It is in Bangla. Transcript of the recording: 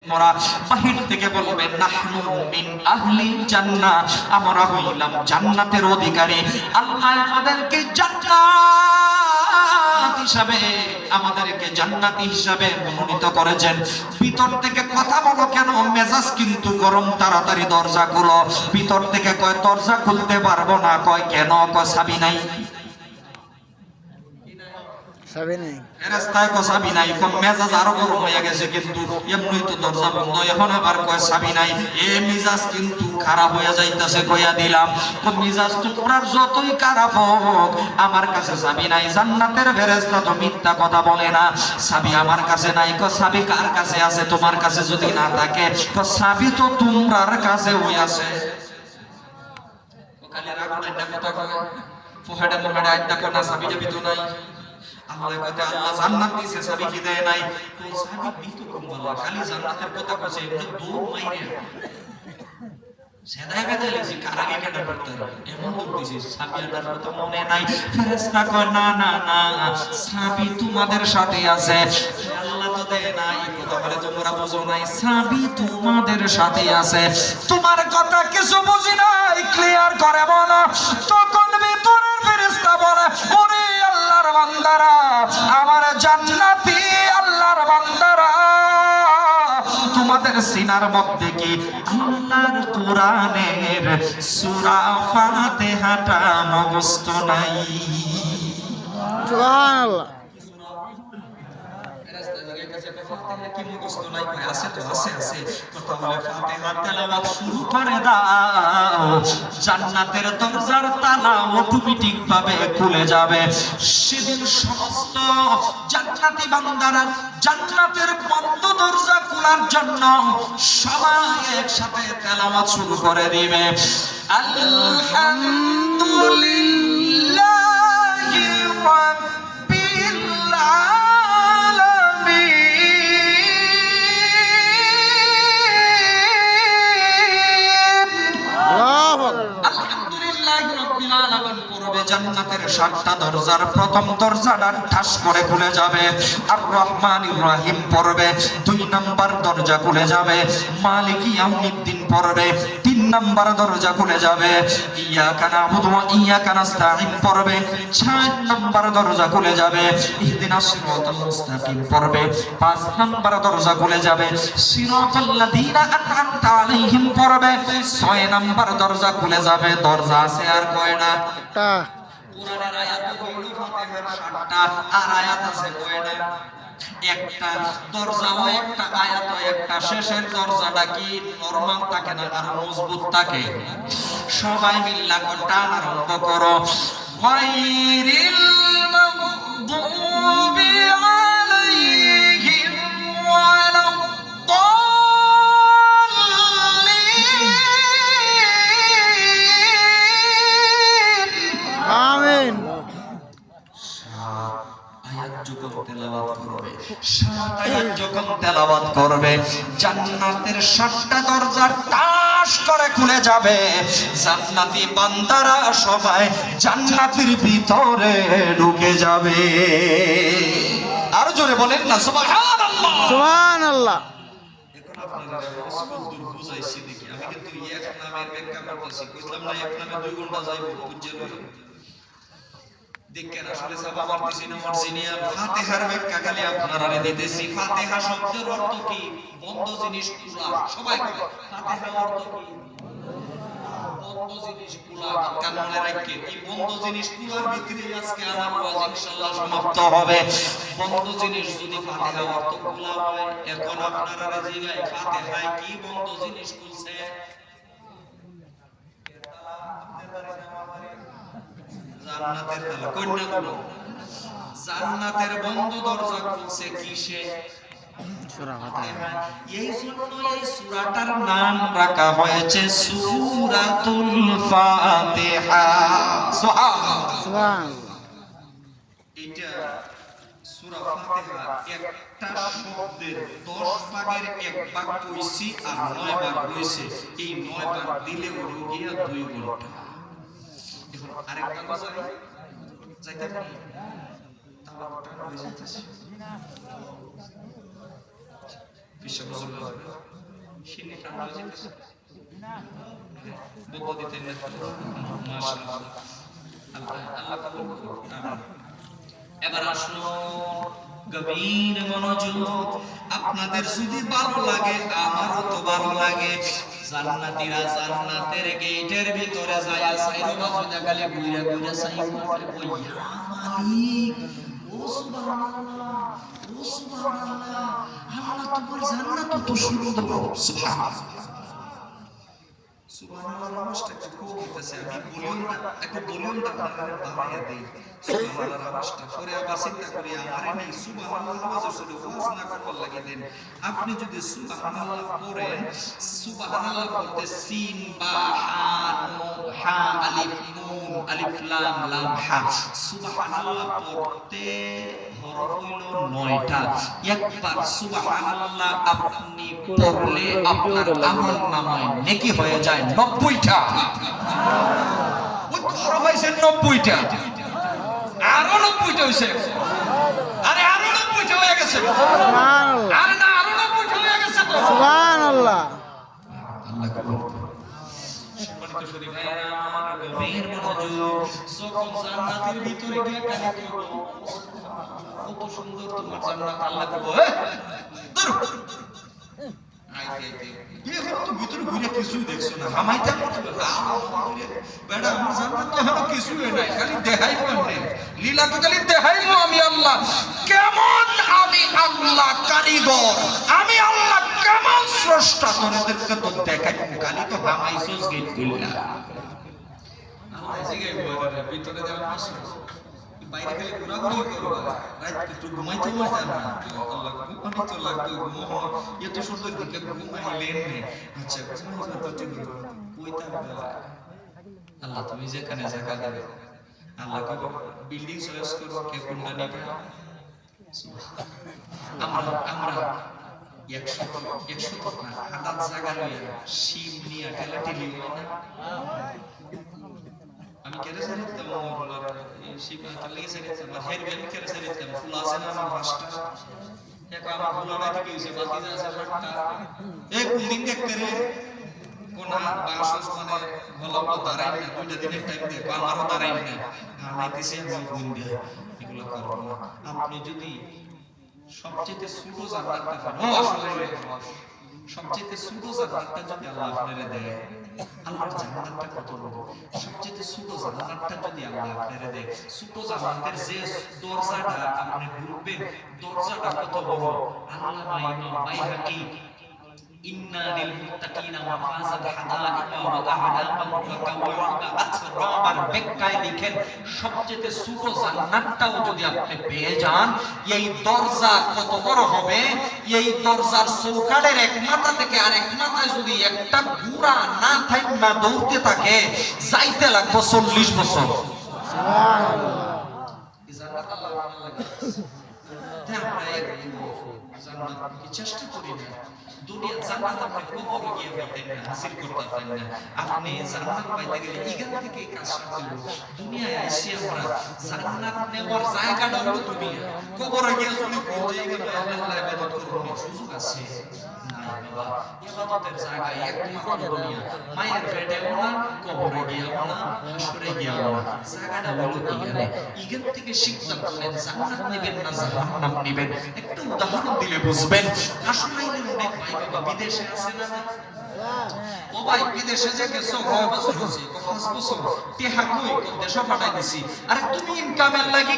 মোরা বাহির থেকে বলবেন নাহনু মিন আহলি জান্নাহ, আমরা হইলাম জান্নাতের অধিকারী। আল্লাহ আমাদেরকে জান্নাত হিসাবে জান্নাতি হিসাবে মনোনীত করেছেন। ভিতর থেকে কথা বলো কেন, মেজাজ কিন্তু গরম, তাড়াতাড়ি দরজা খুলো। ভিতর থেকে কয় দরজা খুলতে পারবো না, কয় কেন, কয় চাবি নাই। রাস্তায় কসাবি নাই, মেজাজ আরো গরম হয়ে গেছে, কিন্তু এমনি তো দরজা বন্ধ, এখন আবার কয় চাবি নাই। এ মিজাজ কিন্তু খারাপ হয়ে যাইতেছে, কইয়া দিলাম। মিজাজ তো পুরার যতই খারাপ হোক, আমার কাছে চাবি নাই। জান্নাতের ফেরেশতা তো মিথ্যা কথা বলে না, চাবি আমার কাছে নাই। কয় চাবি কার কাছে আছে? তোমার কাছে যদি না থাকে, কয় চাবি তো তোমার কাছে হই আছে। ওখানে রাখুন একটা কথা কয়, পোহাটা মোহাটা একটা কোনা চাবি যাবি তো নাই। আল্লাহ কইতে আল্লাহ জান্নাত দিছে, চাবি কি দেয় নাই? তো চাবি দিত কোন বলা, খালি জান্নাতের কথা কইছে, এমনি দৌড় মাইরে সেদাই বেদে লেছি কারাগে কেটে করতে এমন লোক দিছিস, চাবি আনার কথা মনে নাই। ফেরেশতা কয় না না না, চাবি তোমাদের সাথে আছে। আল্লাহ তো দেয় না, এই কথা বলে তোমরা বুঝো নাই, চাবি তোমাদের সাথে আছে। তোমার কথা কিছু বুঝি নাই, ক্লিয়ার করে বলো। তখন ভিতরের ফেরেশতা বলে, ওরে আল্লাহর বান্দারা, আমার জান্নাতি আল্লাহর বান্দারা, তোমাদের সিনার মধ্যে কি আল্লাহর কোরআনের সূরা ফাতিহাটা মুখস্থ নাই? সুবহানাল্লাহ। কি মুখস্থ নাই? আছে তো আছে আছে। কথা বলে ফাতিহা তেলাওয়াত শুরু করে দাও, জান্নাতের দরজার তালা অটোমেটিক ভাবে খুলে যাবে। সেদিন সমস্ত জান্নাতি বান্দারা জান্নাতের বন্ধ দরজা খোলার জন্য সবাই একসাথে তেলাওয়াত শুরু করে দিবে। আলহামদুলিল্লাহি রাব্বিল জান্নাতের 7টা দরজার প্রথম দরজাটা ঠাস করে খুলে যাবে, আর রহমানির রহিম পড়বে। 2 নাম্বার দরজা খুলে যাবে, মালিক ইয়াউমিদ্দিন পড়বে। 3 নাম্বার দরজা খুলে যাবে, ইয়াকা নাবুদু ওয়া ইয়াকা নাস্তাঈন পড়বে। 4 নাম্বার দরজা খুলে যাবে, ইহদিনাস সিরাতাল মুস্তাকিম পড়বে। 5 নাম্বার দরজা খুলে যাবে, সিরাতাল্লাযীনা আন'আমতা আলাইহিম পড়বে। 6 নাম্বার দরজা খুলে যাবে। দরজা আছে আর কয়টা? কোরআনের আয়াত হইল ফাতিহার 7টা, আর আয়াত আছে কয়টা? একটা। দরজাও একটা, আয়াত একটা। শেষের দরজাটা কি নরমাল থাকে না আর মজবুত থাকে? সবাই মিল্লা টান আরম্ভ করো। গায়রিল মাগদুবি আলাইহিম ওয়ালাদ তেলাওয়াত করবে, জান্নাতের 7টা দরজা টাস করে খুলে যাবে। জান্নাতি বান্দারা সবাই জান্নাতের ভিতরে ঢুকে যাবে। আরো জোরে বলেন না সুবহানাল্লাহ। সুবহানাল্লাহ। এখন আপনারা বুঝাইছি দেখি, আমি কিন্তু এক নামের ব্যাখ্যা করতেছি, কইলাম না এক নামে 2 ঘন্টা যাইবো, বুঝছেন? দেখেন আসলে সাবা মারতেছি না মারছিনিয়া, ফাতিহার ব্যাখ্যা খালি আপনারা দিতেছি। ফাতিহা শব্দের অর্থ কি? বন্ধ জিনিস খোলা। সবাই বলে ফাতিহা অর্থ কি? বন্ধ জিনিস খোলা। কান মনে রাখেন, এই বন্ধ জিনিস খোলার ভিতরে আজকে আমার ওয়াজ ইনশাআল্লাহ সমাপ্ত হবে। বন্ধ জিনিস যদি ফাতিহা অর্থ খোলা হয়, এখন আপনারা জিগায় ফাতিহায় কি বন্ধ জিনিস খুলছে? জান্নাতের তালা। কন্যাগুলো জান্নাতের বন্ধ দরজা খুলছে কিসে? সূরা ফাতিহা। এই জন্য এই সূরাটার নাম রাখা হয়েছে সূরাতুল ফাতিহা। সুবহানাল্লাহ। সুবহানাল্লাহ। এটা সূরা ফাতিহা একটা শব্দের 10 ভাগের 1 ভাগ কইছি আর 9 ভাগ হইছে। এই 9 ভাগ দিলে হলো গিয়া 2 ঘন্টা। এখন আরেকটা কথা যাইতে পারি, তাওয়াটা হয়ে যাচ্ছে। বিশ্ব বজল সিনি ঠান্ডা হয়ে যাচ্ছে বকো দিতে না মাশাআল্লাহ আল্লাহ কবুল করুন আমিন এবার আসুন গভীর মনোযোগ আপনাদের যদি ভালো লাগে আমারও তো ভালো লাগে জান্নাতীরা জান্নাতের গেটের ভিতরে যায় সাইরো বাজু দেখালে ঘুরে ঘুরে সাই করে ওই ইয়া মালিক ও সুবহানাল্লাহ ও সুবহানাল্লাহ আল্লাহ তোমার জান্নাত তো সুন্দর সুবহানাল্লাহ সুবহানাল্লাহ আওয়াজটা একটু কম হইতেছে আমি ভলিউমটা আপনারা বাড়াইয়া দেই সুবহানাল্লাহ আওয়াজটা পরে আবার চিন্তা করি আমারে নেই সুবহানাল্লাহ আওয়াজের সাথে ওয়াজ না করবার লাগিয়ে দেন আপনি যদি সুবহানাল্লাহ পড়েন সুবহানাল্লাহ বলতে সিন বা হা নুন হা আলিফ নুন আলিফ লাম লাম হা সুবহানাল্লাহ পড়তে হরফ হইল 9টা একবার সুবহানাল্লাহ আপনি পড়লে আপনার আমলনামায় নেকি হয়ে যায় 90টা ওই তো হরফ হইছে 90টা আরো 90টা হইছে আরে আরো 90টা হয়ে গেছে সুবহানাল্লাহ আরে না আরো 90টা হয়ে গেছে তো সুবহানাল্লাহ আল্লাহ কবুল করুন সম্মানিত শরীফ ভাইরা আমার গভীর মনোযোগ যখন জান্নাতের ভিতরে গিয়ে কানে করব কত সুন্দর তোমার জান্নাত আল্লাহ দেব দূর আইতে এখন তো ভিতরে ঘুরে কিছুই দেখছো না আমাইতে মতো বেটা আমার জান্নাত তো হলো কিছুই নাই খালি দেখাইবো না লীলা তো খালি দেখাইবো আমি আল্লাহ কেমন আমি আল্লাহ কারিগর আমি আল্লাহ কেমন স্রষ্টা তোমাদেরকে তো দেখাইবো খালি তো হামাইছস গেট কইলা আল্লাহ জিগাই বলে ভিতরে দেওয়া মাসু বাইরে খালি ঘোরাঘুরি করবা রাত একটু ঘুমাইতে ঘুমাইতে না আল্লাহ ঘুমানি তো লাগবে ঘুমো এত সুন্দর দিকে ঘুমাইলেন না আচ্ছা ঘুমাই তো ঠিক কইতা আল্লাহ তুমি যেখানে জায়গা দেবে আল্লাহ কো বিল্ডিং চয়েস করো কে কোনটা নেবে আমরা 100 তো না হাজার জায়গা লইয়া শিব নিয়া ঠেলাঠেলি হয় না আমি কেন সারিতাম মোল্লার এই শিবাতে লেগে সারিতাম আর হের বেল কেন সারিতাম ফুল আছে না আমার পাঁচটা দেখো আমার ফুল না থেকে হইছে বাকি যা আছে সবটা এই বিল্ডিং দেখতে রে কোন বাংলাদেশ মানে ভালো ভালো দাঁড়াই না দুইটা দিনের টাইম দিয়ে আমারও দাঁড়াই না আনাইতেছে আমি ফোন দিয়ে এগুলো করব না আপনি যদি সবচেয়ে ছোট জান্নাতটা পান ও আসলে সবচেয়ে ছোট জান্নাতটা যদি আল্লাহ আপনারে দেয় আল্লাহর জান্নাতটা কত বড় সবচেয়ে ছোট জান্নাতটা যদি আল্লাহ আপনারে দেয় ছোট জান্নাতের যে দরজাটা আপনি ঢুকবেন দরজাটা কত বড় আল্লামা ইমাম বাইহাকি ইন্না লিল মুত্তাকিনা মাফাজাত হাদাইকা ওয়া আ'নাবান ওয়া কাওয়াইবা আতরাবার ব্যাখ্যায় লিখেন সবচেয়ে ছোট জান্নাতটাও যদি আপনি পেয়ে যান এই দরজা কত বড় হবে এই দরজার চৌকাঠের এক মাথা থেকে আরেক মাথায় যদি একটা ঘোড়া না থাইমা দৌড়তে থাকে যাইতে লাগবে 40 বছর সুবহানাল্লাহ এই জান্নাত আল্লাহ লাগে আমরা জান্নাত কি চেষ্টা করি না দুনিয়া জান্নাত আপনি কবরে গিয়ে পাইতেন না হাসিল করতে পারতেন না আপনি জান্নাত পাইতে গেলে ইগান থেকে কাজ করতে হবে দুনিয়ায় আইসি আমরা জান্নাত নেওয়ার জায়গাটা হলো দুনিয়া কবরে গিয়ে যদি পৌঁছে গেলে আল্লাহ ইবাদত করব সুযোগ আছে নাই বাবা ইবাদতের জায়গা একমাত্র দুনিয়া মায়ের পেটেও না কবরে গিয়েও না হাসরে গিয়েও না জায়গাটা হলো ইগানে ইগান থেকে শিক্ষা করলেন জান্নাত নেবেন না জাহান্নাম নেবেন একটা উদাহরণ দিলে বুঝবেন আসলে অনেক ভাই বাবা বিদেশে আছে না ও ভাই বিদেশে যে গেছো কয় বছর হইছে 5 বছর টেহা কই দেশ পাঠাই দিছি আরে তুমি ইনকামের লাগি